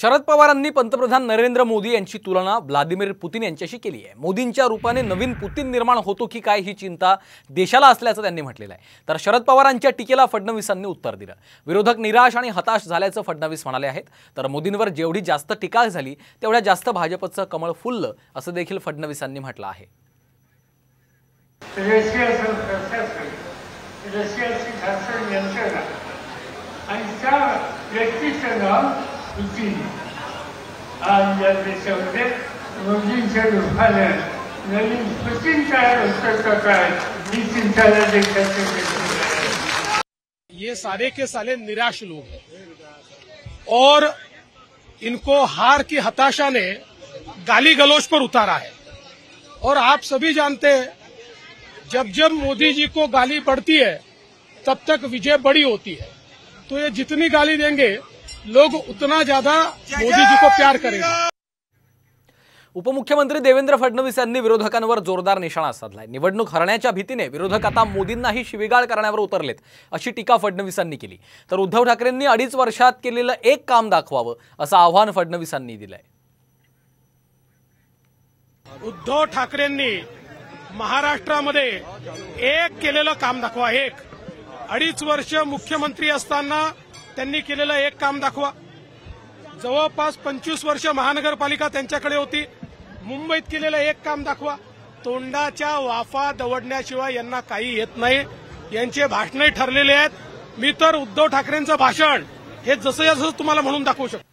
शरद पवारांनी पंतप्रधान नरेंद्र मोदी यांची तुलना व्लादिमीर पुतिन यांच्याशी केली आहे। मोदींच्या रूपाने नवीन पुतिन निर्माण होतो की काय ही चिंता देशाला असल्याचं त्यांनी म्हटलेलं आहे। तर शरद पवारांच्या टीकेला फडणवीसांनी उत्तर दिलं। विरोधक निराश आणि हताश झाल्याचं फडणवीस म्हणाले आहेत। तर मोदींवर जेवढी जास्त टीका झाली तेवढ्या जास्त भाजपचं कमळ फुललं असं देखील फडणवीसांनी म्हटलं आहे। पुतिन आज या देशामध्ये मोदींच्या रूपाने नवीन पुतिन तयार होतं काय ही चिंताला देखील। ये सारे के सारे निराश लोग हैं और इनको हार की हताशा ने गाली गलौज पर उतारा है। और आप सभी जानते हैं जब जब मोदी जी को गाली पड़ती है तब तक विजय बड़ी होती है। तो ये जितनी गाली देंगे लोग उतना ज्यादा मोदी जी को प्यार करेंगे। उपमुख्यमंत्री देवेंद्र फडणवीस यांनी विरोधकांवर जोरदार निशाणा साधलाय। निवडणूक हरण्याच्या भीतीने विरोधक आता मोदींनाही शिवीगाळ करण्यावर उतरलेत अशी टीका फडणवीसांनी केली। तर उद्धव ठाकरेंनी 2.5 वर्षात केलेलं एक काम दाखवावं असं आव्हान फडणवीसांनी दिलंय। उद्धव ठाकरेंनी महाराष्ट्रामध्ये एक केलेलं काम दाखवा। एक 2.5 वर्ष मुख्यमंत्री असताना त्यांनी केलेलं एक काम दाखवा। जवळपास 25 वर्ष महानगरपालिका त्यांच्याकडे होती। मुंबईत केलेलं एक काम दाखवा। तोंडाच्या वाफा दवडण्याशिवाय यांना काही येत नाही। यांचे भाषणे ठरलेले आहेत। मी तर उद्धव ठाकरेंचं भाषण हे जसं तुम्हाला म्हणून दाखवू शकतो।